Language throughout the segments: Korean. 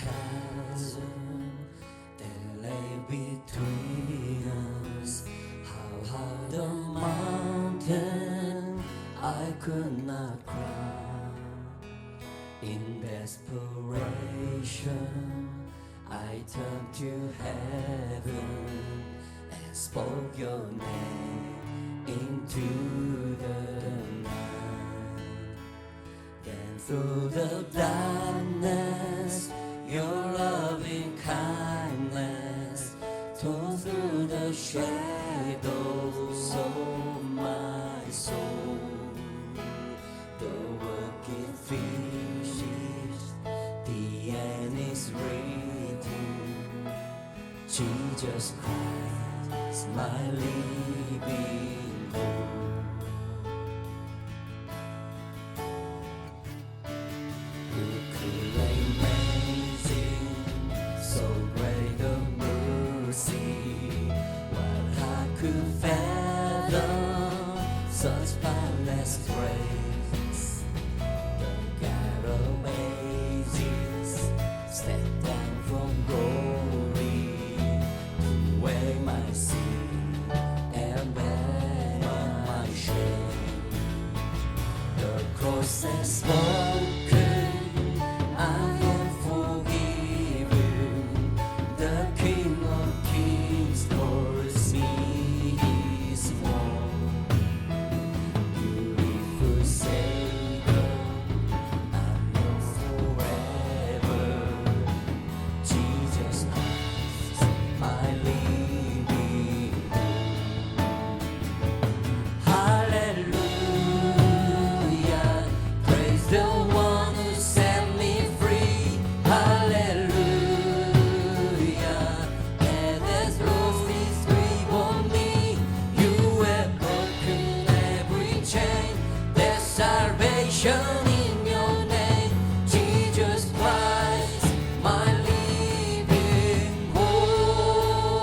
chasm that lay between us. How high the mountain I could not climb. In desperation I turned to heaven and spoke your name into the night. Then through the darkness your loving kindness tore through the shadows of my soul. The work it finished, the end is written. Jesus Christ, my living hope. Such boundless grace, the God of ages stepped down from glory to wear my sin and bear my shame. The cross has spoken, I am forgiven. The King of Kings calls me his own. In your name, Jesus Christ, my living hope.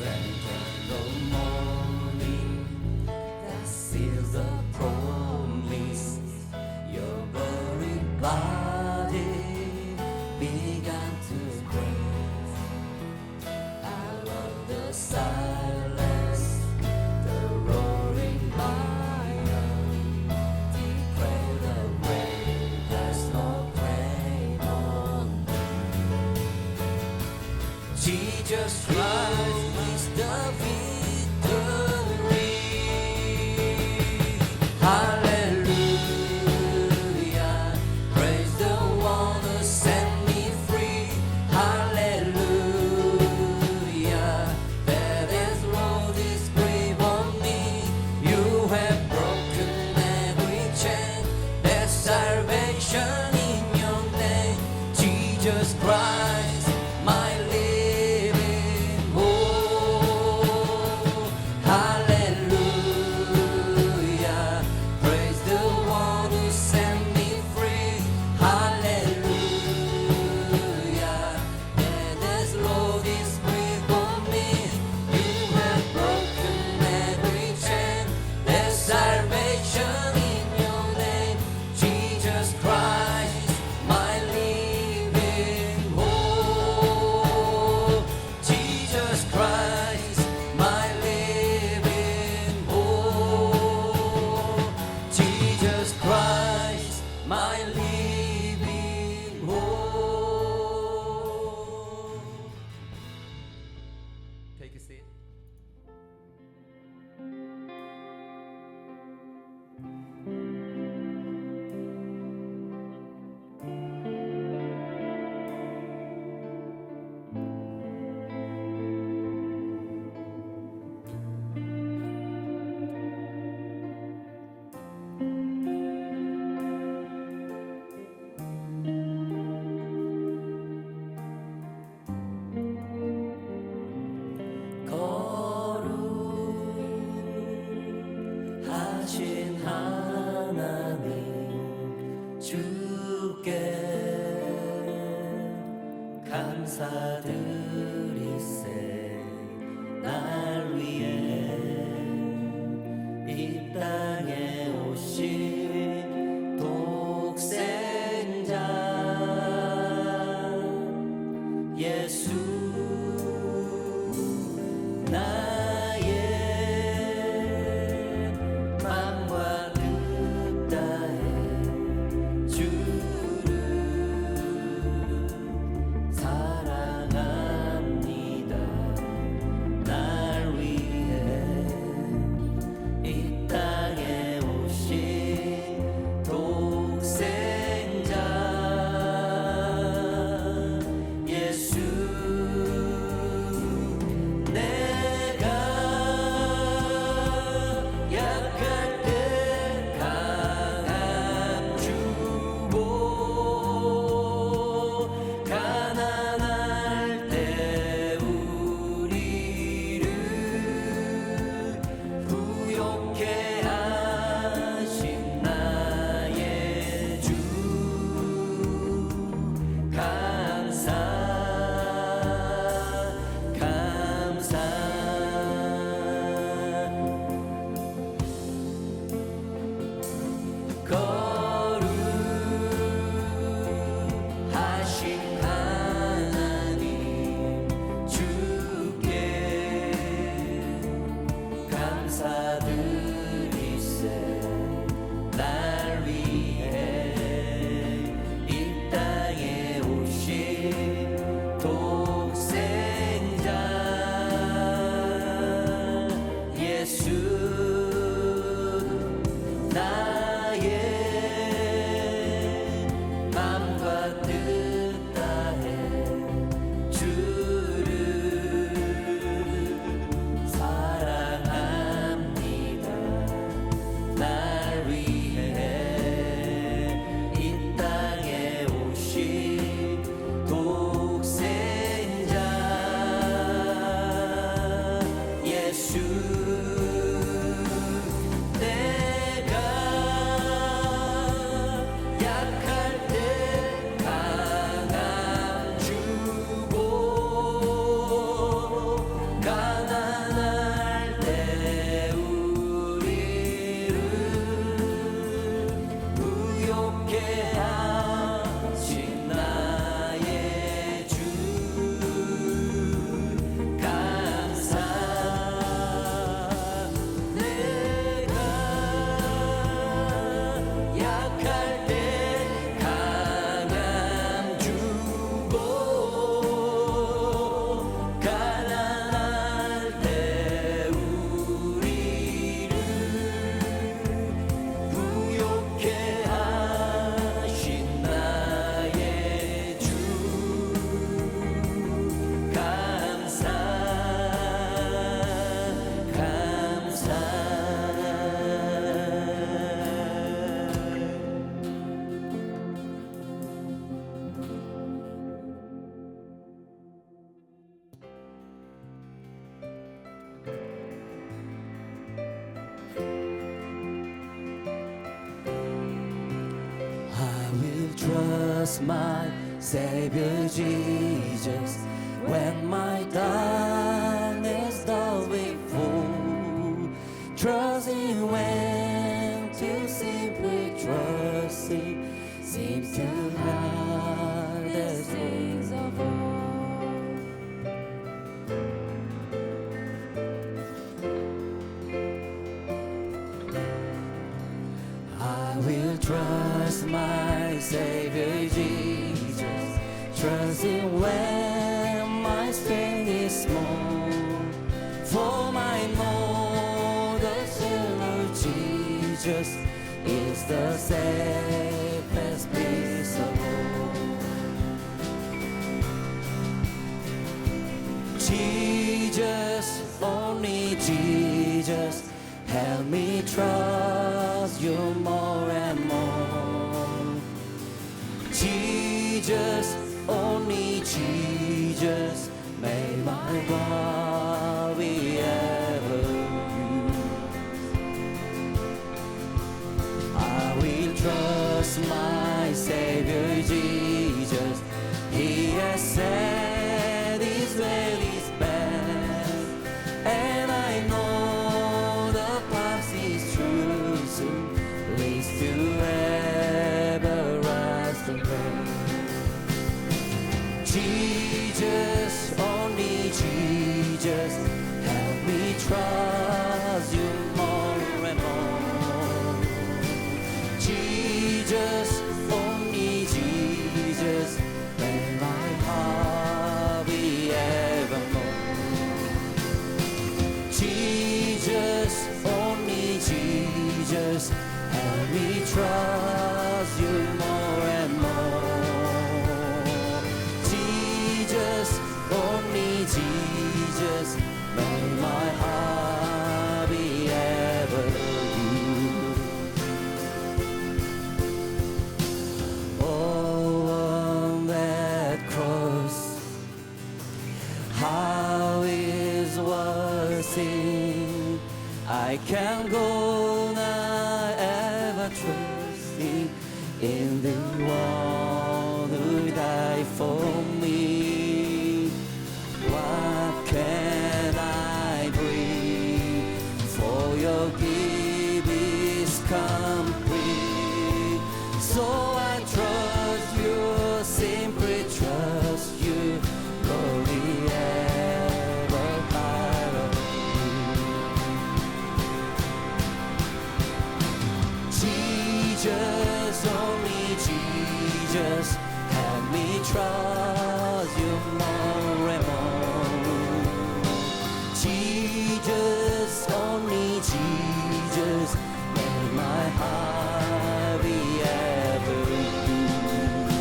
Then came the morning that seals the promise. Your buried body began to breathe out of the silence. Jesus Christ is the victory. Hallelujah, praise the one who set me free. Hallelujah, that has rolled his grave on me. You have broken every chain. There's salvation in your name, Jesus Christ, my my living hope. Take a seat. 하나님 주께 감사드리세. 날 위해 이 땅에 오신 독생 감사드리세 날 위해 이 땅에 오신 독생자 예수 나의 맘과 뜻 다해 주를 사랑합니다 날 위해 이 땅에 오신 독생자 예수 내가 약할 때 강함 주고 가난할 때 우리를 부욕해 하신 나의 주 감사 내가 약할 때 강함 주고 가난할 때 우리를 부욕해 하신 나의 주 감사 감사 I will trust my Savior Jesus when my darkness does befall. Trust Him when to simply trust Him seems too hard as things of old. I will trust my Savior Jesus, trust Him when my strength is small. For I know the Savior Jesus is the safest place of all. Jesus, only Jesus, help me trust you more and more. Jesus, only Jesus, may my body ever use. I will trust my Savior Jesus. He has said His way is best, and I know the path is true, soon leads to everlasting rest. Jesus, only Jesus, help me trust you more and more. Jesus, only Jesus, may my heart be evermore. Jesus, only Jesus, help me trust you more and more. Jesus, only Jesus, may my heart be ever yours. Oh, on that cross, how is worth it? I can't go now ever trusting in the one who died for me. What can I bring? For your gift is complete. So I trust you, simply trust you, glory ever part of you. Jesus, help me trust you more and more. Jesus, only Jesus, let my heart be ever good.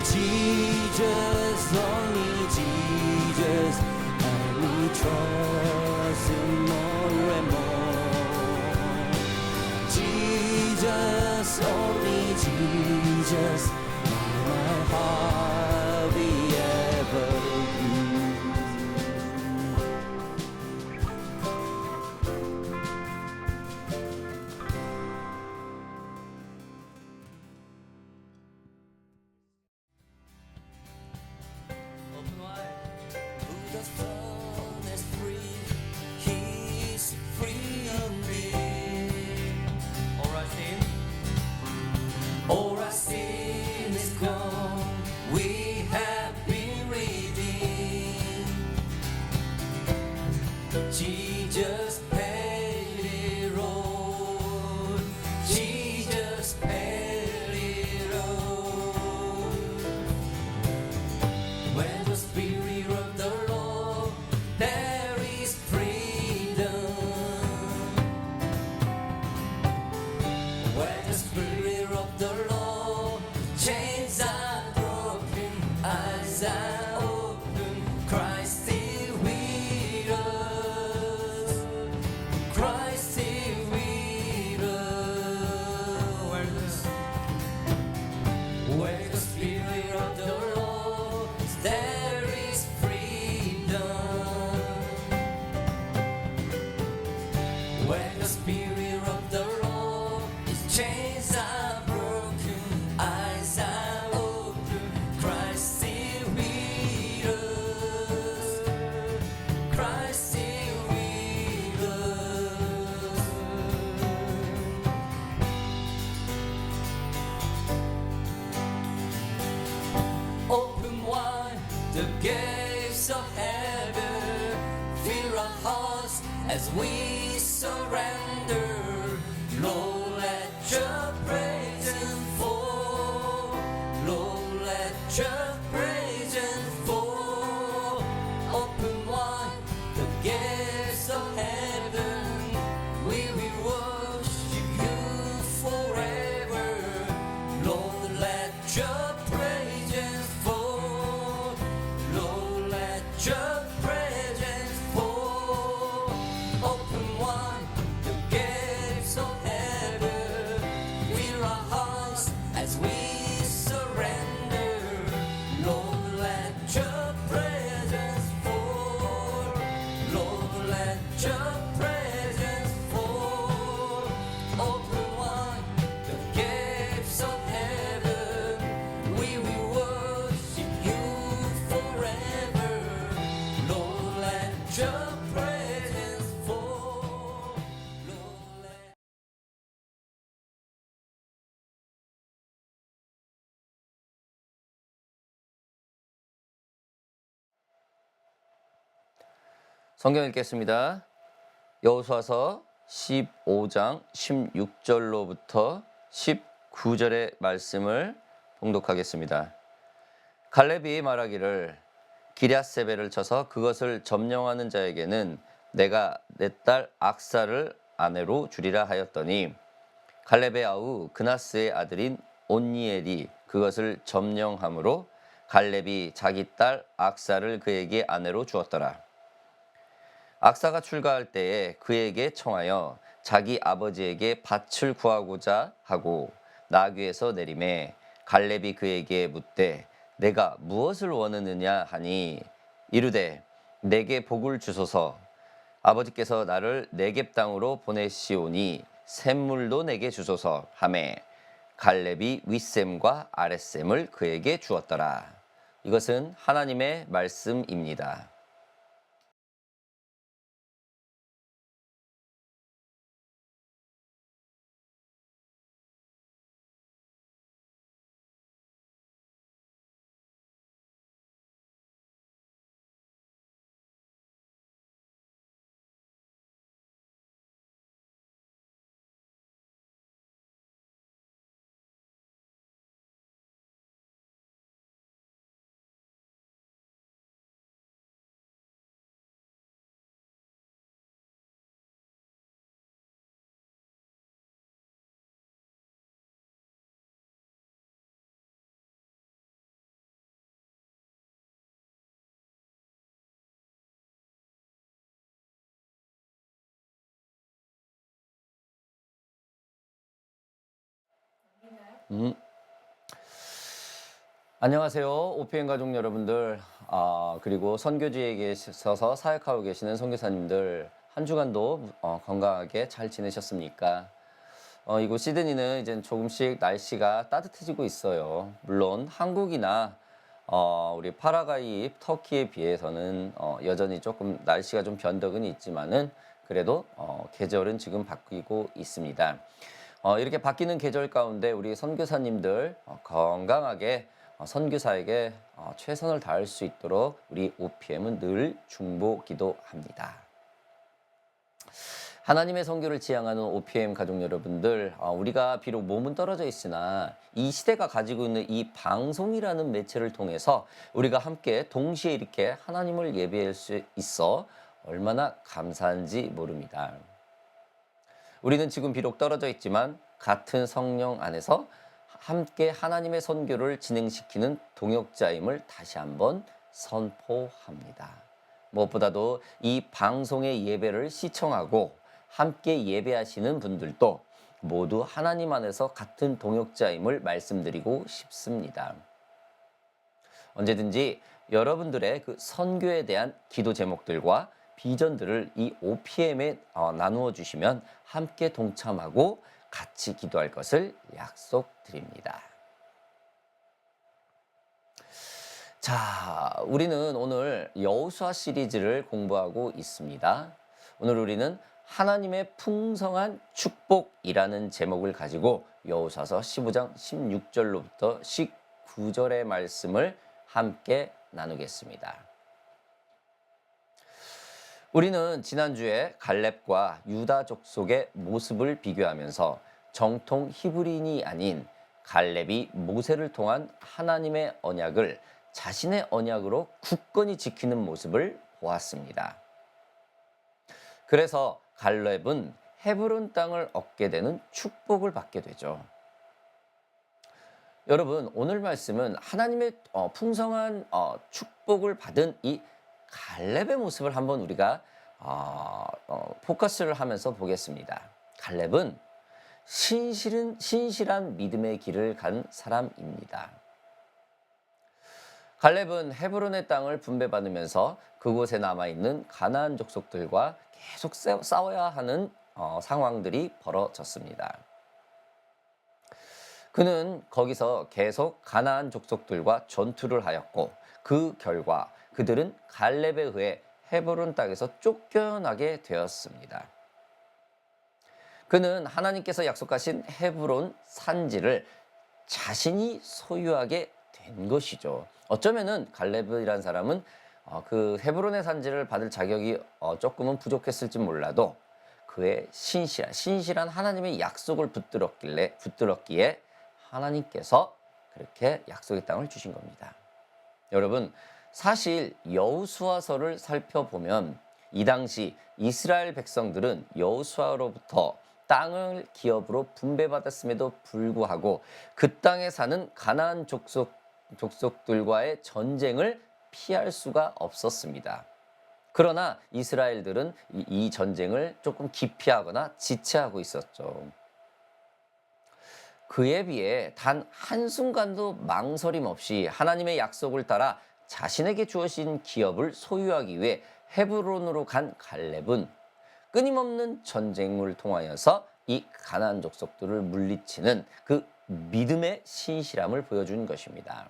Jesus, only Jesus, let me trust you more and more. Jesus, only Jesus, let my heart be ever good. Who the Son is free, He's free indeed. All our sin, All our sin is gone, we have been redeemed. Jesus paid it all. Jesus paid it all. When the Spirit of the Lord, there is freedom. When the Spirit of the Lord, chains are broken, eyes are open, Christ is with us. Christ is with us. Where the Spirit of the Lord, there is freedom. When the Spirit of the Lord, His chains are broken, eyes are open, Christ is with us. Christ is with us. Open wide the gates of heaven, fill our hearts as we surrender. Lord, let your presence fall. Lord, let your presence fall. Open wide the gates of heaven, we will worship you forever. Lord, let your presence fall. Lord, let your presence fall. Open wide the gates of heaven, fill our hearts as we surrender. Lord, let your presence fall. Lord, let your presence fall. Open wide the gates of heaven, we will worship you forever. Lord, let your presence fall. Lord, let 성경 읽겠습니다. 여호수아서 15장 16절로부터 19절의 말씀을 봉독하겠습니다. 갈렙이 말하기를 기럇세벨을 쳐서 그것을 점령하는 자에게는 내가 내 딸 악사를 아내로 주리라 하였더니 갈렙의 아우 그나스의 아들인 온니엘이 그것을 점령함으로 갈렙이 자기 딸 악사를 그에게 아내로 주었더라. 악사가 출가할 때에 그에게 청하여 자기 아버지에게 밭을 구하고자 하고 나귀에서 내림에 갈렙이 그에게 묻되 내가 무엇을 원하느냐 하니 이르되 내게 복을 주소서. 아버지께서 나를 네겝 땅으로 보내시오니 샘물도 내게 주소서 하매 갈렙이 윗샘과 아랫샘을 그에게 주었더라. 이것은 하나님의 말씀입니다. 안녕하세요. OPM 가족 여러분들, 그리고 선교지에 계셔서 사역하고 계시는 선교사님들, 한 주간도 건강하게 잘 지내셨습니까? 이곳 시드니는 이제 조금씩 날씨가 따뜻해지고 있어요. 물론 한국이나 우리 파라과이, 터키에 비해서는 여전히 조금 날씨가 좀 변덕은 있지만은 그래도 계절은 지금 바뀌고 있습니다. 이렇게 바뀌는 계절 가운데 우리 선교사님들 건강하게 선교사에게 최선을 다할 수 있도록 우리 OPM은 늘 중보 기도합니다. 하나님의 선교를 지향하는 OPM 가족 여러분들, 우리가 비록 몸은 떨어져 있으나 이 시대가 가지고 있는 이 방송이라는 매체를 통해서 우리가 함께 동시에 이렇게 하나님을 예배할 수 있어 얼마나 감사한지 모릅니다. 우리는 지금 비록 떨어져 있지만 같은 성령 안에서 함께 하나님의 선교를 진행시키는 동역자임을 다시 한번 선포합니다. 무엇보다도 이 방송의 예배를 시청하고 함께 예배하시는 분들도 모두 하나님 안에서 같은 동역자임을 말씀드리고 싶습니다. 언제든지 여러분들의 그 선교에 대한 기도 제목들과 비전들을 이 OPM에 나누어 주시면 함께 동참하고 같이 기도할 것을 약속드립니다. 자, 우리는 오늘 여호수아 시리즈를 공부하고 있습니다. 오늘 우리는 하나님의 풍성한 축복이라는 제목을 가지고 여호수아서 15장 16절로부터 19절의 말씀을 함께 나누겠습니다. 우리는 지난주에 갈렙과 유다 족속의 모습을 비교하면서 정통 히브리인이 아닌 갈렙이 모세를 통한 하나님의 언약을 자신의 언약으로 굳건히 지키는 모습을 보았습니다. 그래서 갈렙은 헤브론 땅을 얻게 되는 축복을 받게 되죠. 여러분, 오늘 말씀은 하나님의 풍성한 축복을 받은 이 갈렙의 모습을 한번 우리가 포커스를 하면서 보겠습니다. 갈렙은 신실한 믿음의 길을 간 사람입니다. 갈렙은 헤브론의 땅을 분배받으면서 그곳에 남아있는 가나안 족속들과 계속 싸워야 하는 상황들이 벌어졌습니다. 그는 거기서 계속 가나안 족속들과 전투를 하였고 그 결과 그들은 갈렙에 의해 헤브론 땅에서 쫓겨나게 되었습니다. 그는 하나님께서 약속하신 헤브론 산지를 자신이 소유하게 된 것이죠. 어쩌면은 갈렙이라는 사람은 그 헤브론의 산지를 받을 자격이 조금은 부족했을지 몰라도 그의 신실한 하나님의 약속을 붙들었기에 하나님께서 그렇게 약속의 땅을 주신 겁니다. 여러분, 사실 여호수아서를 살펴보면 이 당시 이스라엘 백성들은 여호수아로부터 땅을 기업으로 분배받았음에도 불구하고 그 땅에 사는 가나안 족속들과의 전쟁을 피할 수가 없었습니다. 그러나 이스라엘들은 이 전쟁을 조금 기피하거나 지체하고 있었죠. 그에 비해 단 한순간도 망설임 없이 하나님의 약속을 따라 자신에게 주어진 기업을 소유하기 위해 헤브론으로 간 갈렙은 끊임없는 전쟁을 통하여서 이 가나안 족속들을 물리치는 그 믿음의 신실함을 보여준 것입니다.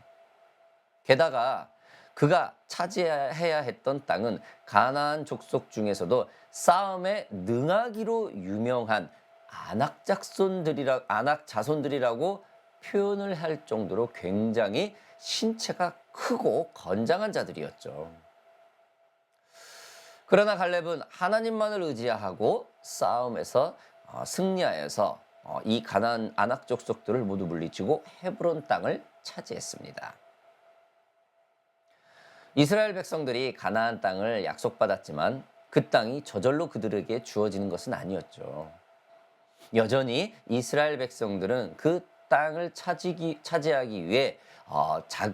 게다가 그가 차지해야 했던 땅은 가나안 족속 중에서도 싸움에 능하기로 유명한 아낙 자손들이라고 표현을 할 정도로 굉장히 신체가 크고 건장한 자들이었죠. 그러나 갈렙은 하나님만을 의지하고 싸움에서 승리하여서 이 가나안 아낙 족속들을 모두 물리치고 헤브론 땅을 차지했습니다. 이스라엘 백성들이 가나안 땅을 약속받았지만 그 땅이 저절로 그들에게 주어지는 것은 아니었죠. 여전히 이스라엘 백성들은 그 땅을 차지하기 위해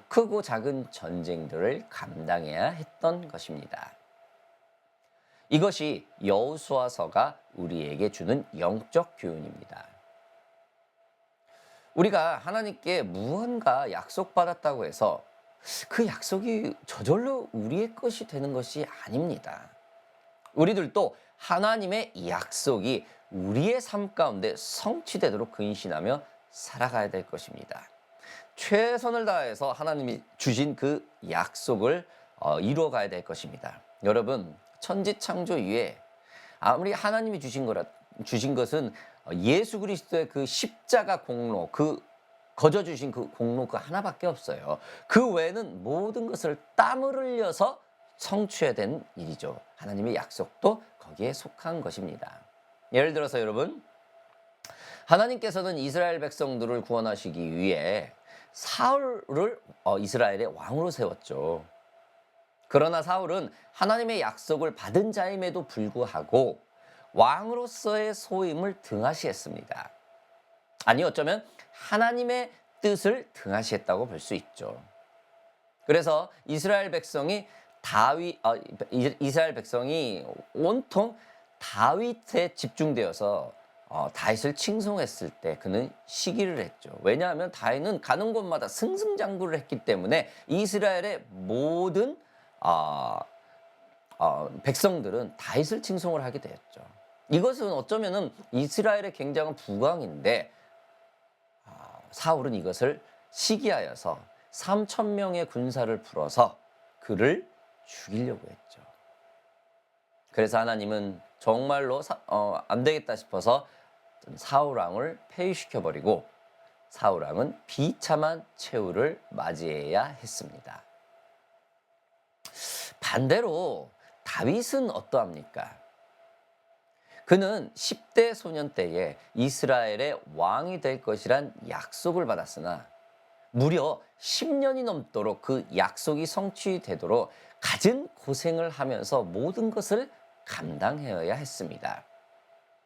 크고 작은 전쟁들을 감당해야 했던 것입니다. 이것이 여호수아서가 우리에게 주는 영적 교훈입니다. 우리가 하나님께 무언가 약속받았다고 해서 그 약속이 저절로 우리의 것이 되는 것이 아닙니다. 우리들도 하나님의 약속이 우리의 삶 가운데 성취되도록 근신하며 살아가야 될 것입니다. 최선을 다해서 하나님이 주신 그 약속을 이루어가야 될 것입니다. 여러분, 천지창조 이후에 아무리 하나님이 주신 것은 예수 그리스도의 그 십자가 공로, 그 거저 주신 그 공로 그 하나밖에 없어요. 그 외에는 모든 것을 땀을 흘려서 성취해야 되는 일이죠. 하나님의 약속도 거기에 속한 것입니다. 예를 들어서 여러분, 하나님께서는 이스라엘 백성들을 구원하시기 위해 사울을 이스라엘의 왕으로 세웠죠. 그러나 사울은 하나님의 약속을 받은 자임에도 불구하고 왕으로서의 소임을 등하시했습니다. 아니, 어쩌면 하나님의 뜻을 등하시했다고 볼 수 있죠. 그래서 이스라엘 백성이 온통 다윗에 집중되어서 다윗을 칭송했을 때 그는 시기를 했죠. 왜냐하면 다윗은 가는 곳마다 승승장구를 했기 때문에 이스라엘의 모든 백성들은 다윗을 칭송을 하게 되었죠. 이것은 어쩌면은 이스라엘의 굉장한 부강인데 사울은 이것을 시기하여서 3,000명의 군사를 풀어서 그를 죽이려고 했죠. 그래서 하나님은 정말로 안 되겠다 싶어서 사울 왕을 폐위시켜버리고 사울 왕은 비참한 최후를 맞이해야 했습니다. 반대로 다윗은 어떠합니까? 그는 10대 소년 때에 이스라엘의 왕이 될 것이란 약속을 받았으나 무려 10년이 넘도록 그 약속이 성취되도록 갖은 고생을 하면서 모든 것을 감당해야 했습니다.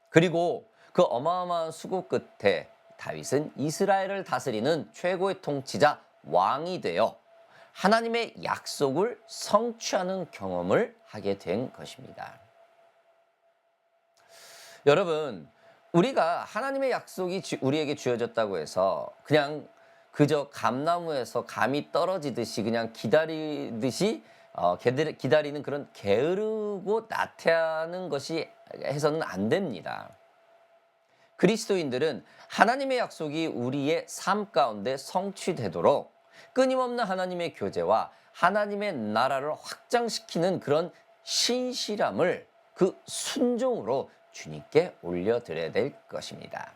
그리고 그 어마어마한 수고 끝에 다윗은 이스라엘을 다스리는 최고의 통치자 왕이 되어 하나님의 약속을 성취하는 경험을 하게 된 것입니다. 여러분, 우리가 하나님의 약속이 우리에게 주어졌다고 해서 그냥 그저 감나무에서 감이 떨어지듯이 그냥 기다리듯이 기다리는 그런 게으르고 나태하는 것이 해서는 안 됩니다. 그리스도인들은 하나님의 약속이 우리의 삶 가운데 성취되도록 끊임없는 하나님의 교제와 하나님의 나라를 확장시키는 그런 신실함을 그 순종으로 주님께 올려드려야 될 것입니다.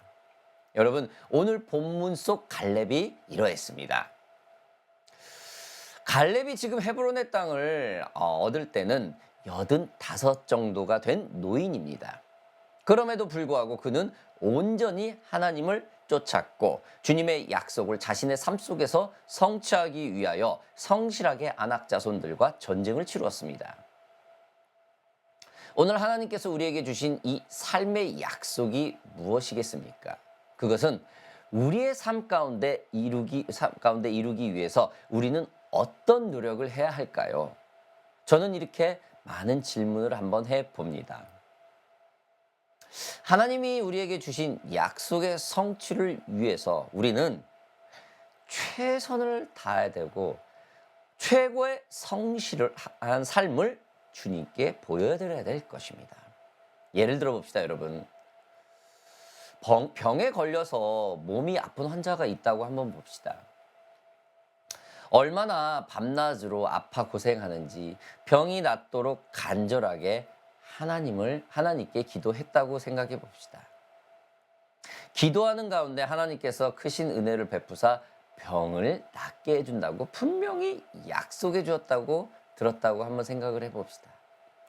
여러분, 오늘 본문 속 갈렙이 이러했습니다. 갈렙이 지금 헤브론의 땅을 얻을 때는 85 정도가 된 노인입니다. 그럼에도 불구하고 그는 온전히 하나님을 쫓았고 주님의 약속을 자신의 삶 속에서 성취하기 위하여 성실하게 아낙 자손들과 전쟁을 치루었습니다. 오늘 하나님께서 우리에게 주신 이 삶의 약속이 무엇이겠습니까? 그것은 우리의 삶 가운데 이루기 위해서 우리는 어떤 노력을 해야 할까요? 저는 이렇게 많은 질문을 한번 해봅니다. 하나님이 우리에게 주신 약속의 성취를 위해서 우리는 최선을 다해야 되고 최고의 성실을 한 삶을 주님께 보여드려야 될 것입니다. 예를 들어 봅시다, 여러분. 병에 걸려서 몸이 아픈 환자가 있다고 한번 봅시다. 얼마나 밤낮으로 아파 고생하는지 병이 낫도록 간절하게 하나님께 기도했다고 생각해 봅시다. 기도하는 가운데 하나님께서 크신 은혜를 베푸사 병을 낫게 해준다고 분명히 약속해 주었다고 들었다고 한번 생각을 해봅시다.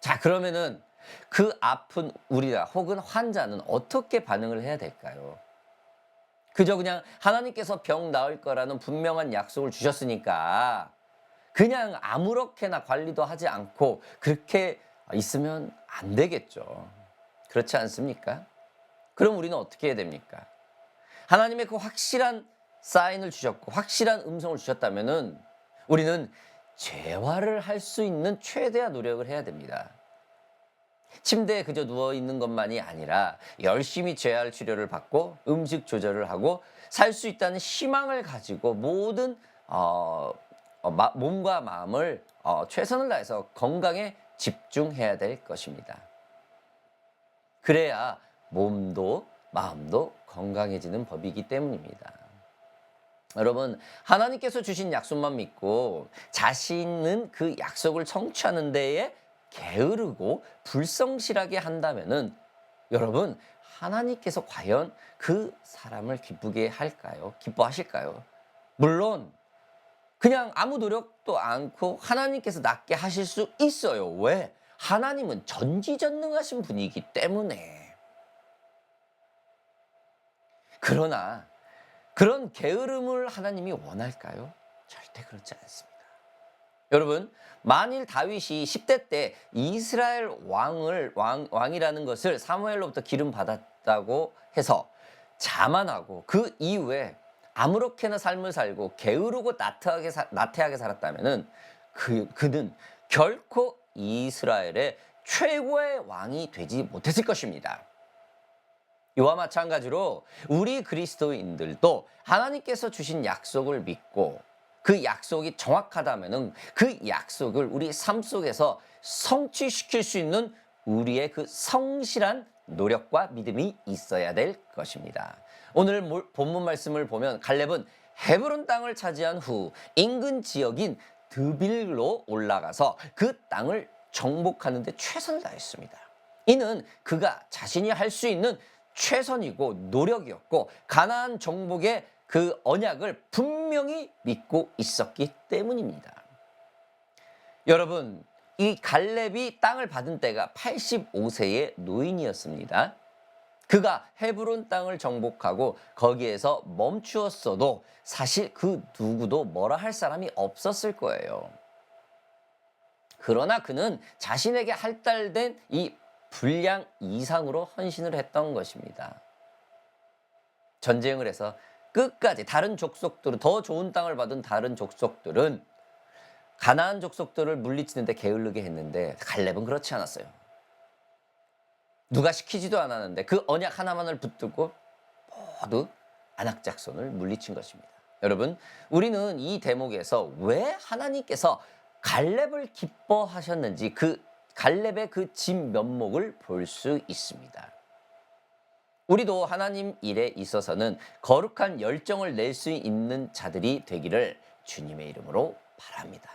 자, 그러면은 그 아픈 우리가 혹은 환자는 어떻게 반응을 해야 될까요? 그저 그냥 하나님께서 병 나을 거라는 분명한 약속을 주셨으니까 그냥 아무렇게나 관리도 하지 않고 그렇게 있으면 안 되겠죠. 그렇지 않습니까? 그럼 우리는 어떻게 해야 됩니까? 하나님의 그 확실한 사인을 주셨고 확실한 음성을 주셨다면은 우리는 재활을 할 수 있는 최대한 노력을 해야 됩니다. 침대에 그저 누워 있는 것만이 아니라 열심히 재활 치료를 받고 음식 조절을 하고 살 수 있다는 희망을 가지고 모든 몸과 마음을 최선을 다해서 건강에 집중해야 될 것입니다. 그래야 몸도 마음도 건강해지는 법이기 때문입니다. 여러분, 하나님께서 주신 약속만 믿고 자신은 그 약속을 성취하는 데에 게으르고 불성실하게 한다면은 여러분, 하나님께서 과연 그 사람을 기쁘게 할까요? 기뻐하실까요? 물론 그냥 아무 노력도 않고 하나님께서 낫게 하실 수 있어요. 왜? 하나님은 전지전능하신 분이기 때문에. 그러나 그런 게으름을 하나님이 원할까요? 절대 그렇지 않습니다. 여러분, 만일 다윗이 10대 때 이스라엘 왕이라는 것을 사무엘로부터 기름 받았다고 해서 자만하고 그 이후에 아무렇게나 삶을 살고 게으르고 나태하게 살았다면은 그는 결코 이스라엘의 최고의 왕이 되지 못했을 것입니다. 이와 마찬가지로 우리 그리스도인들도 하나님께서 주신 약속을 믿고 그 약속이 정확하다면은 그 약속을 우리 삶 속에서 성취시킬 수 있는 우리의 그 성실한 노력과 믿음이 있어야 될 것입니다. 오늘 본문 말씀을 보면 갈렙은 헤브론 땅을 차지한 후 인근 지역인 드빌로 올라가서 그 땅을 정복하는 데 최선을 다했습니다. 이는 그가 자신이 할 수 있는 최선이고 노력이었고 가나안 정복의 그 언약을 분명히 믿고 있었기 때문입니다. 여러분, 이 갈렙이 땅을 받은 때가 85세의 노인이었습니다. 그가 헤브론 땅을 정복하고 거기에서 멈추었어도 사실 그 누구도 뭐라 할 사람이 없었을 거예요. 그러나 그는 자신에게 할달된 이 분량 이상으로 헌신을 했던 것입니다. 전쟁을 해서 끝까지 다른 족속들은, 더 좋은 땅을 받은 다른 족속들은 가나안 족속들을 물리치는데 게을르게 했는데 갈렙은 그렇지 않았어요. 누가 시키지도 않았는데 그 언약 하나만을 붙들고 모두 아낙 작손을 물리친 것입니다. 여러분, 우리는 이 대목에서 왜 하나님께서 갈렙을 기뻐하셨는지 그 갈렙의 그 진면목을 볼 수 있습니다. 우리도 하나님 일에 있어서는 거룩한 열정을 낼 수 있는 자들이 되기를 주님의 이름으로 바랍니다.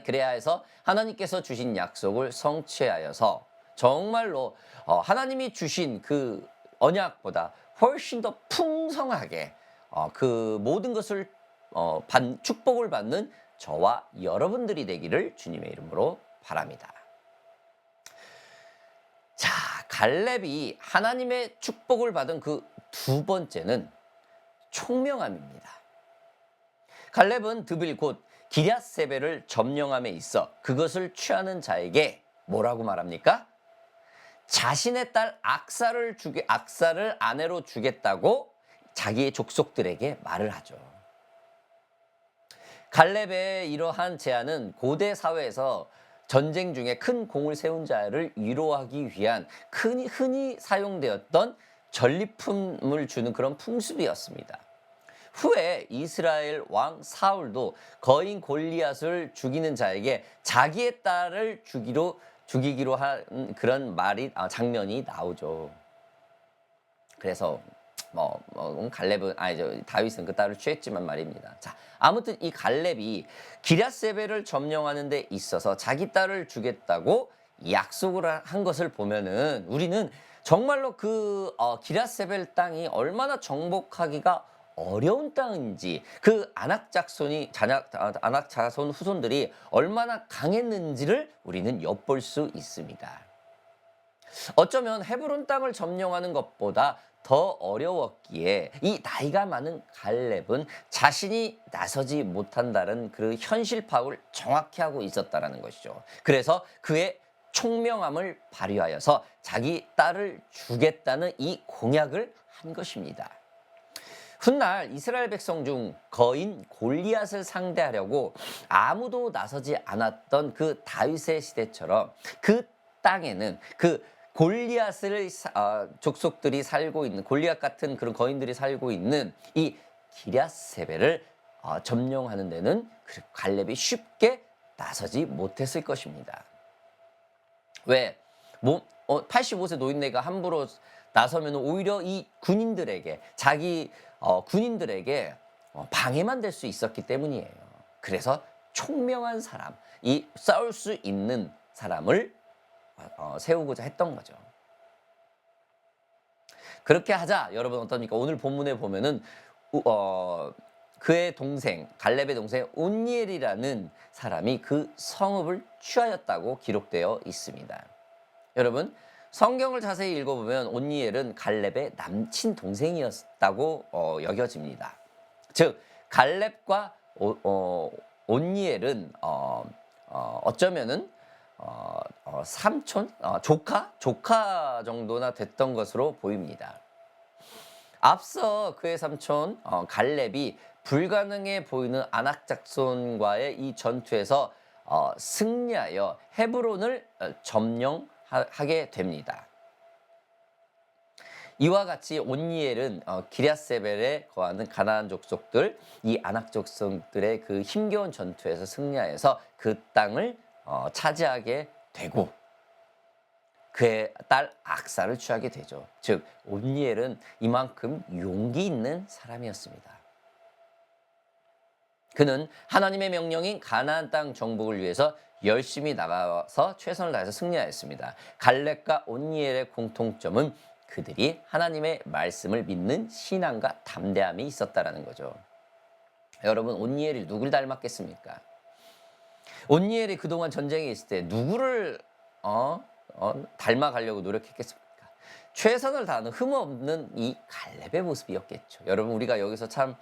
그래야 해서 하나님께서 주신 약속을 성취하여서 정말로 하나님이 주신 그 언약보다 훨씬 더 풍성하게 그 모든 것을 축복을 받는 저와 여러분들이 되기를 주님의 이름으로 바랍니다. 자, 갈렙이 하나님의 축복을 받은 그 두 번째는 총명함입니다. 갈렙은 드빌 곧 기럇세벨을 점령함에 있어 그것을 취하는 자에게 뭐라고 말합니까? 자신의 딸 악사를 아내로 주겠다고 자기의 족속들에게 말을 하죠. 갈렙의 이러한 제안은 고대 사회에서 전쟁 중에 큰 공을 세운 자를 위로하기 위한 흔히 사용되었던 전리품을 주는 그런 풍습이었습니다. 후에 이스라엘 왕 사울도 거인 골리앗을 죽이는 자에게 자기의 딸을 죽이기로 한 그런 장면이 나오죠. 그래서 다윗은 그 딸을 취했지만 말입니다. 자, 아무튼 이 갈렙이 기럇세벨을 점령하는 데 있어서 자기 딸을 주겠다고 약속을 한 것을 보면은 우리는 정말로 그 기럇세벨 땅이 얼마나 정복하기가 어려운 땅인지, 그 아낙 자손 후손들이 얼마나 강했는지를 우리는 엿볼 수 있습니다. 어쩌면 헤브론 땅을 점령하는 것보다 더 어려웠기에 이 나이가 많은 갈렙은 자신이 나서지 못한다는 그 현실 파악을 정확히 하고 있었다는 것이죠. 그래서 그의 총명함을 발휘하여서 자기 딸을 주겠다는 이 공약을 한 것입니다. 훗날 이스라엘 백성 중 거인 골리앗을 상대하려고 아무도 나서지 않았던 그 다윗의 시대처럼 그 땅에는 그 골리앗을 족속들이 살고 있는 골리앗 같은 그런 거인들이 살고 있는 이 기럇세벨을 점령하는 데는 갈렙이 쉽게 나서지 못했을 것입니다. 왜? 85세 노인네가 함부로 나서면 오히려 이 군인들에게 자기 군인들에게 방해만 될 수 있었기 때문이에요. 그래서 총명한 사람, 이 싸울 수 있는 사람을 세우고자 했던 거죠. 그렇게 하자 여러분 어떻습니까? 오늘 본문에 보면은 그의 동생 갈렙의 동생 온니엘이라는 사람이 그 성읍을 취하였다고 기록되어 있습니다. 여러분 성경을 자세히 읽어보면 온니엘은 갈렙의 남친 동생이었다고 여겨집니다. 즉 갈렙과 온니엘은 어쩌면은 삼촌, 조카 정도나 됐던 것으로 보입니다. 앞서 그의 삼촌 갈렙이 불가능해 보이는 아낙 작손과의 이 전투에서 승리하여 헤브론을 점령하게 됩니다. 이와 같이 온니엘은 기럇세벨에 거하는 가나안 족속들, 이 아낙 족속들의 그 힘겨운 전투에서 승리하여서 그 땅을 차지하게 되고 그의 딸 악사를 취하게 되죠. 즉 온니엘은 이만큼 용기 있는 사람이었습니다. 그는 하나님의 명령인 가나안 땅 정복을 위해서 열심히 나가서 최선을 다해서 승리하였습니다. 갈렙과 온니엘의 공통점은 그들이 하나님의 말씀을 믿는 신앙과 담대함이 있었다라는 거죠. 여러분 온니엘이 누굴 닮았겠습니까? 온니엘이 그동안 전쟁에 있을 때 누구를 닮아가려고 노력했겠습니까? 최선을 다하는 흠없는 이 갈렙의 모습이었겠죠. 여러분 우리가 여기서 참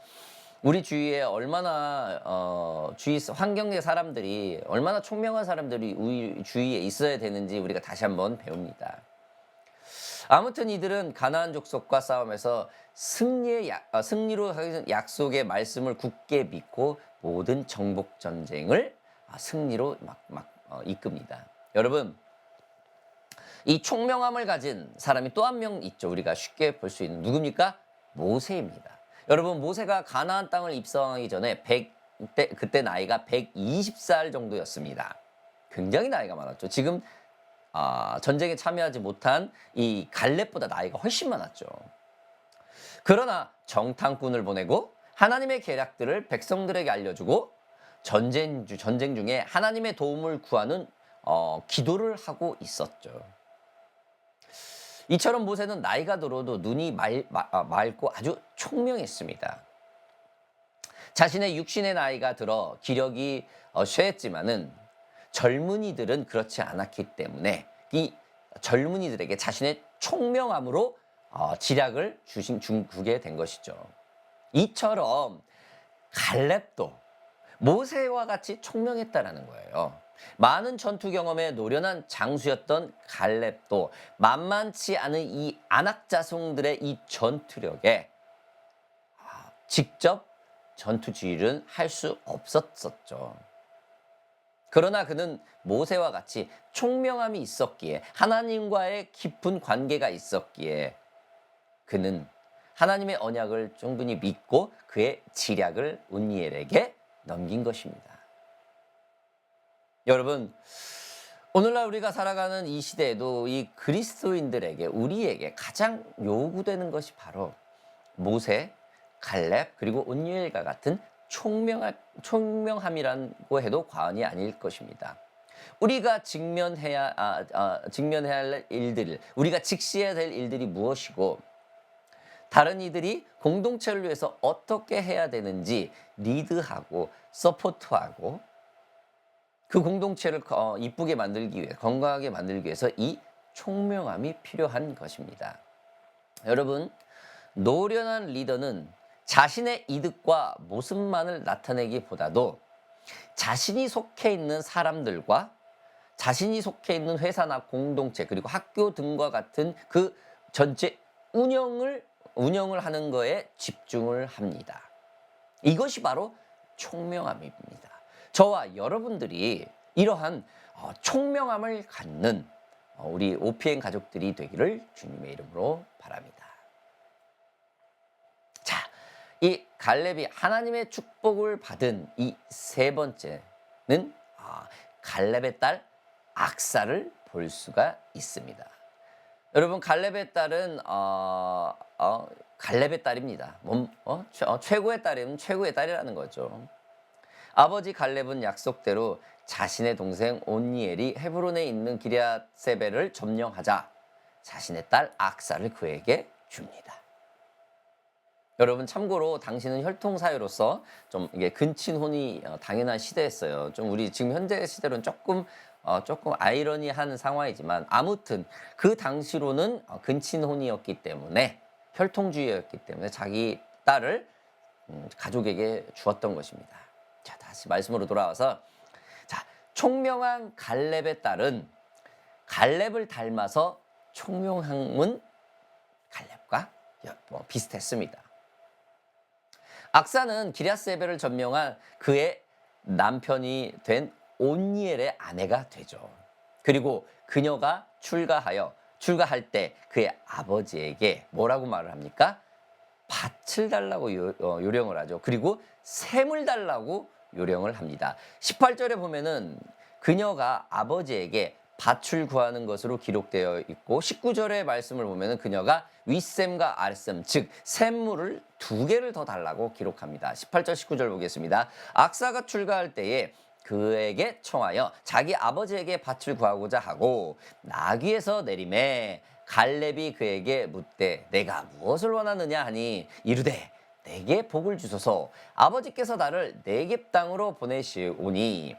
우리 주위에 얼마나 주위 환경의 사람들이 얼마나 총명한 사람들이 우리 주위에 있어야 되는지 우리가 다시 한번 배웁니다. 아무튼 이들은 가나안 족속과 싸움에서 승리로 약속의 말씀을 굳게 믿고 모든 정복 전쟁을 승리로 이끕니다. 여러분 이 총명함을 가진 사람이 또 한 명 있죠. 우리가 쉽게 볼 수 있는 누굽니까? 모세입니다. 여러분 모세가 가나안 땅을 입성하기 전에 그때 나이가 120살 정도였습니다. 굉장히 나이가 많았죠. 지금 전쟁에 참여하지 못한 이 갈렙보다 나이가 훨씬 많았죠. 그러나 정탐꾼을 보내고 하나님의 계략들을 백성들에게 알려주고 전쟁 중에 하나님의 도움을 구하는 기도를 하고 있었죠. 이처럼 모세는 나이가 들어도 눈이 맑고 아주 총명했습니다. 자신의 육신의 나이가 들어 기력이 쇠했지만은 젊은이들은 그렇지 않았기 때문에 이 젊은이들에게 자신의 총명함으로 지략을 주게 된 것이죠. 이처럼 갈렙도 모세와 같이 총명했다라는 거예요. 많은 전투 경험에 노련한 장수였던 갈렙도 만만치 않은 이 아낙 자손들의 이 전투력에 직접 전투 지휘를 할 수 없었었죠. 그러나 그는 모세와 같이 총명함이 있었기에 하나님과의 깊은 관계가 있었기에 그는 하나님의 언약을 충분히 믿고 그의 지략을 온니엘에게 넘긴 것입니다. 여러분 오늘날 우리가 살아가는 이 시대에도 이 그리스도인들에게 우리에게 가장 요구되는 것이 바로 모세, 갈렙 그리고 온니엘과 같은 총명함이라고 해도 과언이 아닐 것입니다. 우리가 직면해야 할 일들, 우리가 직시해야 될 일들이 무엇이고 다른 이들이 공동체를 위해서 어떻게 해야 되는지 리드하고 서포트하고 그 공동체를 이쁘게 만들기 위해 건강하게 만들기 위해서 이 총명함이 필요한 것입니다. 여러분 노련한 리더는 자신의 이득과 모습만을 나타내기보다도 자신이 속해 있는 사람들과 자신이 속해 있는 회사나 공동체 그리고 학교 등과 같은 그 전체 운영을 하는 거에 집중을 합니다. 이것이 바로 총명함입니다. 저와 여러분들이 이러한 총명함을 갖는 우리 OPM 가족들이 되기를 주님의 이름으로 바랍니다. 자, 이 갈렙이 하나님의 축복을 받은 이 세 번째는 갈렙의 딸 악사를 볼 수가 있습니다. 여러분, 갈렙의 딸은 갈렙의 딸입니다. 최고의 딸이면 최고의 딸이라는 거죠. 아버지 갈렙은 약속대로 자신의 동생 온니엘이 헤브론에 있는 기럇세벨을 점령하자 자신의 딸 악사를 그에게 줍니다. 여러분, 참고로 당시는 혈통 사유로서 좀 이게 근친혼이 당연한 시대였어요. 좀 우리 지금 현재 시대로는 조금 아이러니한 상황이지만 아무튼 그 당시로는 근친혼이었기 때문에 혈통주의였기 때문에 자기 딸을 가족에게 주었던 것입니다. 자, 다시 말씀으로 돌아와서 자, 총명한 갈렙의 딸은 갈렙을 닮아서 총명함은 갈렙과 비슷했습니다. 악사는 기럇세벨을 점령한 그의 남편이 된 온니엘의 아내가 되죠. 그리고 그녀가 출가할 때 그의 아버지에게 뭐라고 말을 합니까? 밭을 달라고 요령을 하죠. 그리고 샘을 달라고 요령을 합니다. 18절에 보면은 그녀가 아버지에게 밭을 구하는 것으로 기록되어 있고 19절의 말씀을 보면은 그녀가 윗샘과 아랫샘, 즉 샘물을 2개를 더 달라고 기록합니다. 18절 19절 보겠습니다. 악사가 출가할 때에 그에게 청하여 자기 아버지에게 밭을 구하고자 하고 나귀에서 내림에 갈렙이 그에게 묻되 내가 무엇을 원하느냐 하니 이르되 내게 복을 주소서. 아버지께서 나를 네겝 땅으로 보내시오니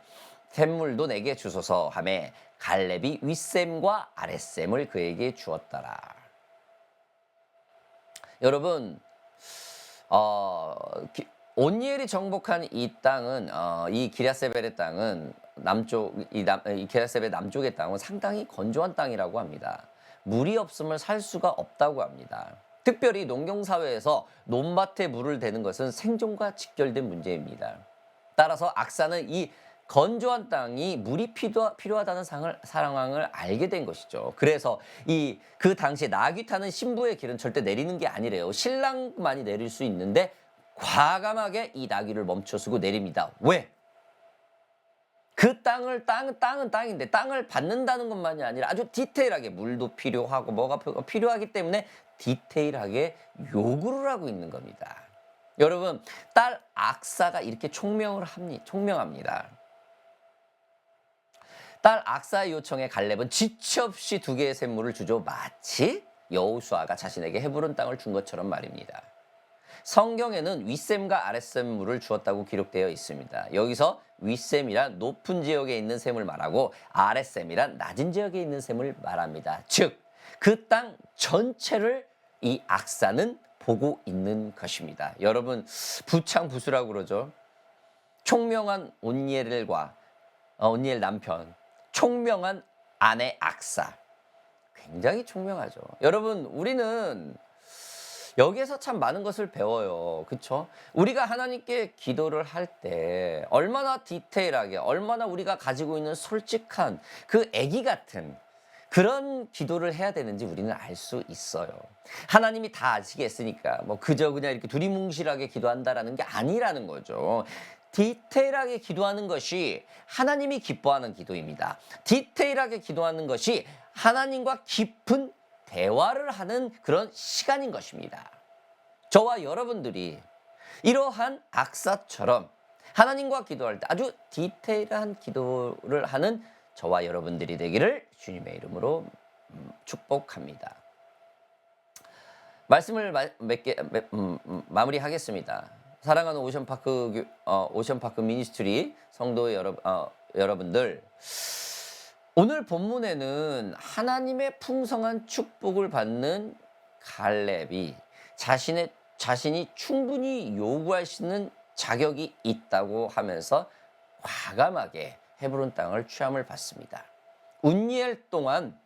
샘물도 내게 주소서 하매 갈렙이 윗샘과 아랫샘을 그에게 주었더라. 여러분, 온니엘이 정복한 이 땅은 이 기럇세벨의 땅은 이 기럇세벨 남쪽의 땅은 상당히 건조한 땅이라고 합니다. 물이 없으면 살 수가 없다고 합니다. 특별히 농경사회에서 논밭에 물을 대는 것은 생존과 직결된 문제입니다. 따라서 악사는 이 건조한 땅이 물이 필요하다는 상황을 알게 된 것이죠. 그래서 그 당시에 나귀 타는 신부의 길은 절대 내리는 게 아니래요. 신랑만이 내릴 수 있는데 과감하게 이 나귀를 멈춰서고 내립니다. 왜? 그 땅은 땅인데 땅을 받는다는 것만이 아니라 아주 디테일하게 물도 필요하고 뭐가 필요하기 때문에 디테일하게 요구를 하고 있는 겁니다. 여러분, 딸 악사가 이렇게 총명합니다. 딸 악사의 요청에 갈렙은 지체 없이 2개의 샘물을 주죠. 마치 여호수아가 자신에게 헤브론 땅을 준 것처럼 말입니다. 성경에는 윗샘과 아랫샘물을 주었다고 기록되어 있습니다. 여기서 윗샘이란 높은 지역에 있는 샘을 말하고 아랫샘이란 낮은 지역에 있는 샘을 말합니다. 즉, 그 땅 전체를 이 악사는 보고 있는 것입니다. 여러분, 부창부수라고 그러죠. 총명한 온니엘과 온니엘 남편, 총명한 아내 악사. 굉장히 총명하죠. 여러분, 우리는 여기에서 참 많은 것을 배워요. 그렇죠? 우리가 하나님께 기도를 할 때 얼마나 디테일하게, 얼마나 우리가 가지고 있는 솔직한 그 애기 같은 그런 기도를 해야 되는지 우리는 알 수 있어요. 하나님이 다 아시겠으니까 그저 그냥 이렇게 두리뭉실하게 기도한다라는 게 아니라는 거죠. 디테일하게 기도하는 것이 하나님이 기뻐하는 기도입니다. 디테일하게 기도하는 것이 하나님과 깊은 대화를 하는 그런 시간인 것입니다. 저와 여러분들이 이러한 악사처럼 하나님과 기도할 때 아주 디테일한 기도를 하는 저와 여러분들이 되기를 주님의 이름으로 축복합니다. 말씀을 마무리하겠습니다. 사랑하는 오션파크 미니스트리 성도 여러분들, 오늘 본문에는 하나님의 풍성한 축복을 받는 갈렙이 자신이 충분히 요구할 수 있는 자격이 있다고 하면서 과감하게 헤브론 땅을 취함을 받습니다. 운니엘 또한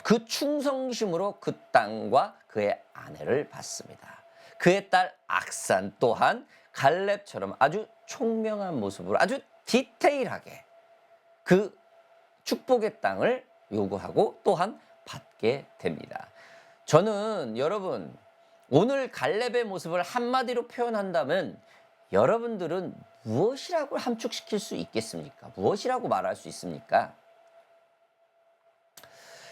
그 충성심으로 그 땅과 그의 아내를 받습니다. 그의 딸 악산 또한 갈렙처럼 아주 총명한 모습으로 아주 디테일하게 그 축복의 땅을 요구하고 또한 받게 됩니다. 저는 여러분 오늘 갈렙의 모습을 한마디로 표현한다면 여러분들은 무엇이라고 함축시킬 수 있겠습니까? 무엇이라고 말할 수 있습니까?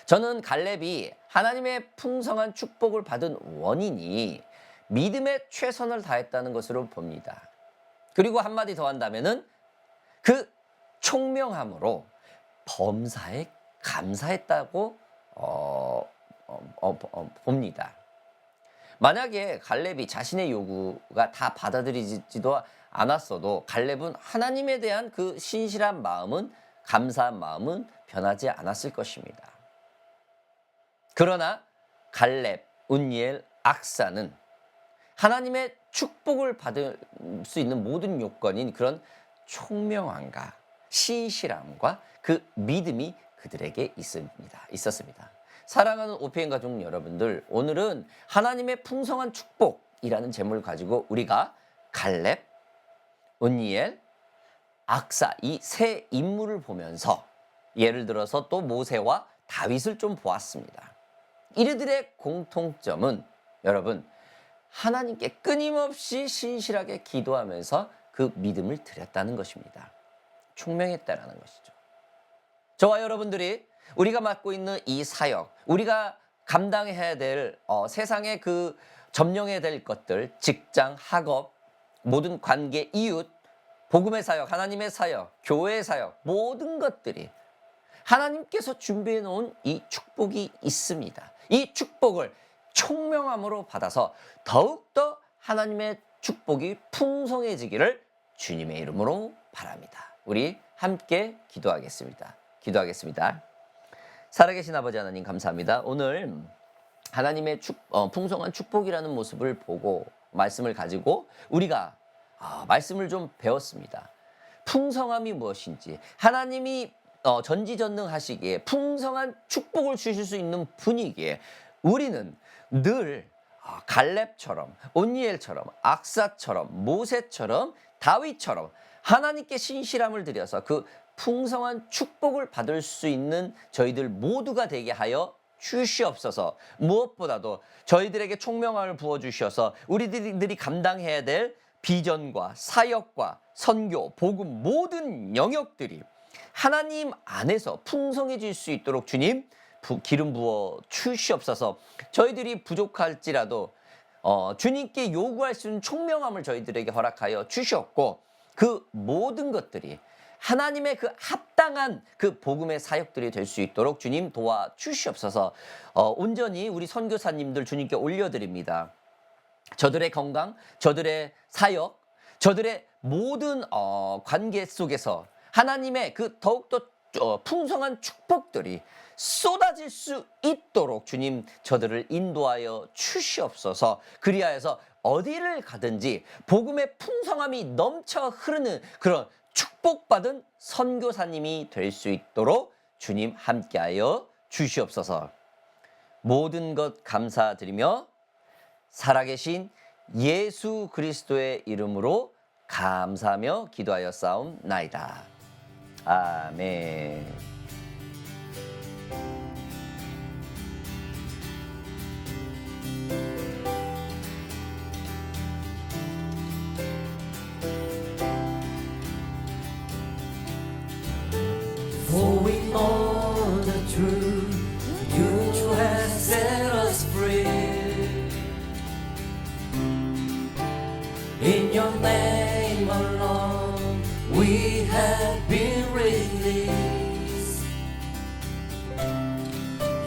저는 갈렙이 하나님의 풍성한 축복을 받은 원인이 믿음에 최선을 다했다는 것으로 봅니다. 그리고 한마디 더 한다면은 그 총명함으로 범사에 감사했다고 봅니다. 만약에 갈렙이 자신의 요구가 다 받아들이지도 않았어도 갈렙은 하나님에 대한 그 신실한 마음은, 감사한 마음은 변하지 않았을 것입니다. 그러나 갈렙, 운니엘, 악사는 하나님의 축복을 받을 수 있는 모든 요건인 그런 총명함과 신실함과 그 믿음이 그들에게 있었습니다. 사랑하는 OPM 가족 여러분들, 오늘은 하나님의 풍성한 축복이라는 제목을 가지고 우리가 갈렙, 운니엘, 악사 이 세 인물을 보면서 예를 들어서 또 모세와 다윗을 좀 보았습니다. 이들의 공통점은 여러분 하나님께 끊임없이 신실하게 기도하면서 그 믿음을 드렸다는 것입니다. 총명했다라는 것이죠. 저와 여러분들이 우리가 맡고 있는 이 사역, 우리가 감당해야 될 세상의 그 점령해야 될 것들, 직장, 학업, 모든 관계, 이웃, 복음의 사역, 하나님의 사역, 교회의 사역, 모든 것들이 하나님께서 준비해 놓은 이 축복이 있습니다. 이 축복을 총명함으로 받아서 더욱더 하나님의 축복이 풍성해지기를 주님의 이름으로 바랍니다. 우리 함께 기도하겠습니다. 살아계신 아버지 하나님 감사합니다. 오늘 하나님의 풍성한 축복이라는 모습을 보고 말씀을 가지고 우리가 말씀을 좀 배웠습니다. 풍성함이 무엇인지, 하나님이 전지전능하시기에 풍성한 축복을 주실 수 있는 분이기에 우리는 늘 갈렙처럼, 온니엘처럼, 악사처럼, 모세처럼, 다윗처럼 하나님께 신실함을 들여서 그 풍성한 축복을 받을 수 있는 저희들 모두가 되게 하여 주시옵소서. 무엇보다도 저희들에게 총명함을 부어주셔서 우리들이 감당해야 될 비전과 사역과 선교, 복음 모든 영역들이 하나님 안에서 풍성해질 수 있도록 주님 기름 부어 주시옵소서. 저희들이 부족할지라도 주님께 요구할 수 있는 총명함을 저희들에게 허락하여 주셨고 그 모든 것들이 하나님의 그 합당한 그 복음의 사역들이 될 수 있도록 주님 도와주시옵소서. 온전히 우리 선교사님들 주님께 올려드립니다. 저들의 건강, 저들의 사역, 저들의 모든 관계 속에서 하나님의 그 더욱더 풍성한 축복들이 쏟아질 수 있도록 주님 저들을 인도하여 주시옵소서. 그리하여서 어디를 가든지 복음의 풍성함이 넘쳐 흐르는 그런 축복받은 선교사님이 될 수 있도록 주님 함께하여 주시옵소서. 모든 것 감사드리며 살아계신 예수 그리스도의 이름으로 감사하며 기도하여 싸움나이다. 아멘. For we know the truth, you have set us free. In your name alone, we have been released.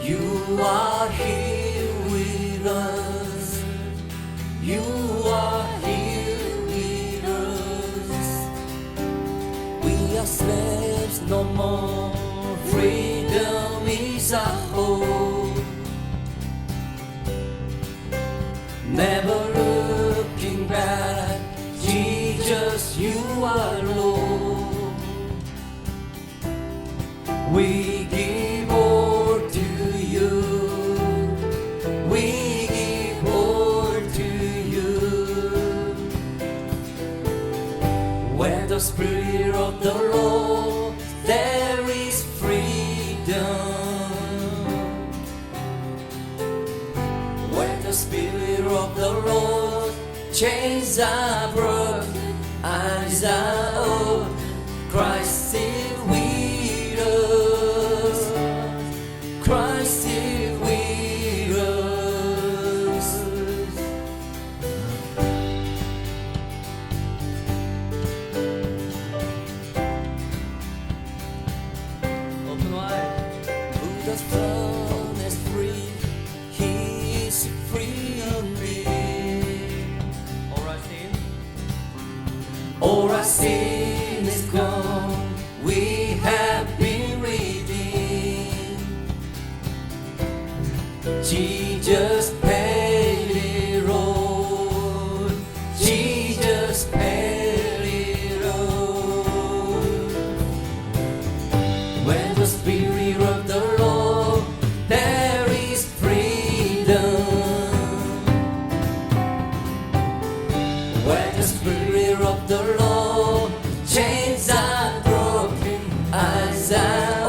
You are here with us. You are here with us. We are slaves no more. Freedom is our hope. Never looking back, Jesus, you are Lord. We give all to you. We give all to you. Where the Spirit of the Lord, there is freedom. Spirit of the Lord, chains are broken, eyes are open, Christ is with us, Christ is with us. Open wide. Who the Son is free, He is free indeed. All our sin, all our sin is gone. We have been redeemed. Jesus paid it all. Jesus paid it all. When the Spirit of the Lord, there is freedom. When the Spirit of the Lord, chains are broken, eyes are